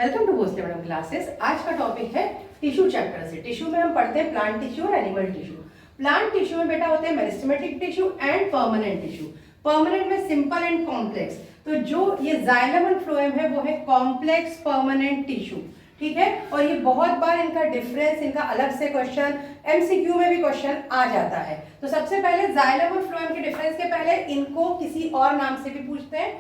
Welcome to Bhosle madam classes. आज का topic है टिश्यू चैप्टर से। टिश्यू में हम पढ़ते हैं प्लांट टिश्यू और एनिमल टिश्यू। प्लांट टिश्यू में बेटा होते हैं meristematic tissue and permanent tissue. Permanent में सिंपल एंड कॉम्प्लेक्स, तो जो ये जाइलम एंड फ्लोएम है वो है कॉम्प्लेक्स परमानेंट टिश्यू, ठीक है। और ये बहुत बार इनका डिफरेंस, इनका अलग से क्वेश्चन एमसीक्यू में भी क्वेश्चन आ जाता है। तो सबसे पहले जाइलम और फ्लोएम के डिफरेंस के पहले इनको किसी और नाम से भी पूछते हैं।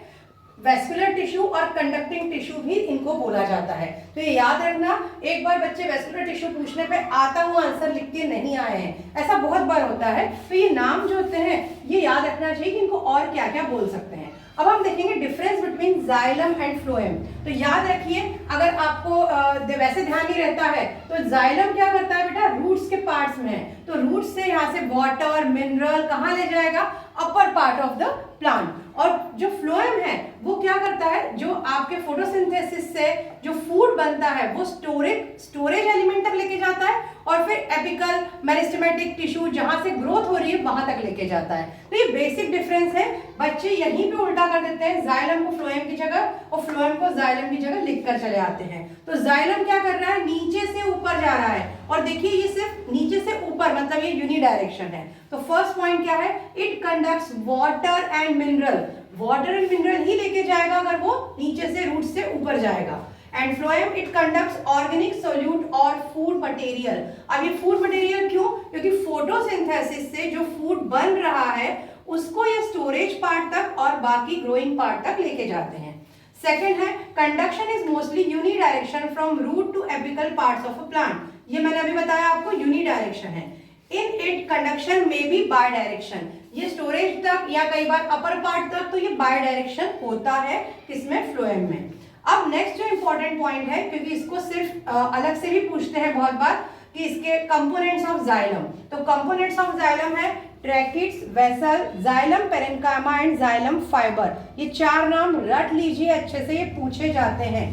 वेस्कुलर टिश्यू और कंडक्टिंग टिश्यू भी इनको बोला जाता है। तो ये याद रखना, एक बार बच्चे वेस्कुलर टिश्यू पूछने पे आता हुआ आंसर लिख के नहीं आए हैं, ऐसा बहुत बार होता है। तो ये नाम जो होते हैं ये याद रखना चाहिए कि इनको और क्या क्या बोल सकते हैं। अब हम देखेंगे difference between xylem and phloem. तो याद रखिए, अगर आपको वैसे ध्यान नहीं रहता है तो जाइलम क्या करता है बेटा, रूट्स के पार्ट्स में है। तो रूट्स से यहाँ से वाटर मिनरल कहाँ ले जाएगा, upper part of the plant. और जो फ्लोएम है वो क्या करता है, जो आपके फोटोसिंथेसिस से जो फूड बनता है वो स्टोरेज एलिमेंट तक लेके जाता है और फिर एपिकल मेरिस्टेमेटिक टिश्यू जहां से ग्रोथ हो रही है वहां तक लेके जाता है। तो ये बेसिक डिफरेंस है। बच्चे यहीं पे उल्टा कर देते हैं, जाइलम को फ्लोएम की जगह और फ्लोएम को जाइलम की जगह लिखकर चले आते हैं। तो जाइलम क्या कर रहा है, नीचे से ऊपर जा रहा है। और देखिए ये सिर्फ नीचे से ऊपर, मतलब ये यूनिडायरेक्शन है। तो फर्स्ट पॉइंट क्या है, it conducts water and mineral. Water and mineral ही लेके जाएगा अगर वो नीचे से रूट से ऊपर जाएगा। And phloem it conducts organic solute और फूड मटेरियल। अब ये फूड मटेरियल क्यों, क्योंकि फोटोसिंथेसिस से जो फूड बन रहा है उसको ये स्टोरेज पार्ट तक और बाकी ग्रोइंग पार्ट तक लेके जाते हैं। सेकेंड है conduction is mostly unidirection from root to apical parts of a plant. ये मैंने अभी बताया आपको, यूनिडायरेक्शन है। इन इट कंडक्शन में बी बाय डायरेक्शन, ये स्टोरेज तक या कई बार अपर पार्ट तक, तो ये बाय डायरेक्शन होता है किसमें, फ्लोएम में। अब नेक्स्ट जो इंपॉर्टेंट पॉइंट है, क्योंकि इसको सिर्फ अलग से भी पूछते हैं बहुत बार कि इसके कंपोनेंट्स ऑफ जाइलम। तो कंपोनेंट्स ऑफ जाइलम है tracheids, vessel, xylem parenchyma and xylem fibre. ये चार नाम रट लीजिए अच्छे से, ये पूछे जाते हैं।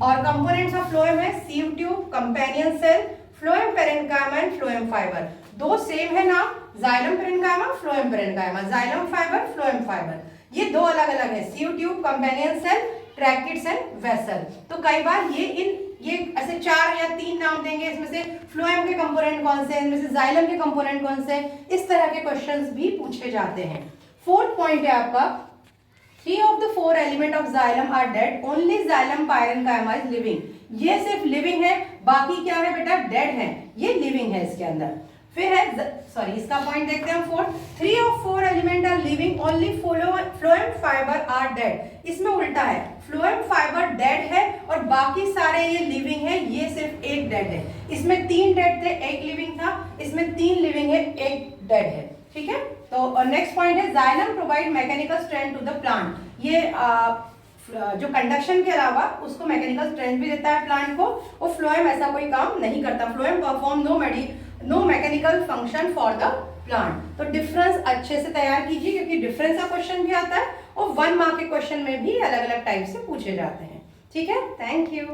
और कंपोनेंट्स ऑफ फ्लोएम है sieve tube, companion cell, phloem parenchyma and phloem fibre. दो सेम है नाम, xylem parenchyma, phloem parenchyma, xylem fibre, phloem fibre. ये दो अलग अलग है, sieve tube, companion cell, tracheids and vessel. तो कई बार ये ऐसे चार या तीन नाम देंगे, इसमें से फ्लोएम के कंपोनेंट कौन से, इनमें से जाइलम के कंपोनेंट कौन से, इस तरह के क्वेश्चंस भी पूछे जाते हैं। फोर्थ पॉइंट है आपका, 3 of the 4 element of xylem are dead, only xylem parenchyma is living। ये सिर्फ लिविंग है, बाकी क्या है बेटा, डेड है। ये लिविंग है इसके अंदर। फिर है इसका पॉइंट देखते हैं fourth, 3 of 4 element are living, only phloem fiber are dead। इसमें उल्टा है, फ्लोएम फाइबर डेड है और बाकी सारे ये लिविंग है, ये सिर्फ एक डेड है। इसमें 3 डेड थे, एक लिविंग था, इसमें 3 लिविंग है, एक डेड है, ठीक है। तो नेक्स्ट पॉइंट है xylem provide mechanical strength to the plant. ये जो कंडक्शन के अलावा उसको मैकेनिकल स्ट्रेंथ भी देता है प्लांट को, और फ्लोएम ऐसा कोई काम नहीं करता। Phloem perform no mechanical function for the plant. तो डिफरेंस अच्छे से तैयार कीजिए, क्योंकि डिफरेंस का क्वेश्चन भी आता है और 1 मार्क के क्वेश्चन में भी अलग अलग टाइप से पूछे जाते हैं, ठीक है। Thank you.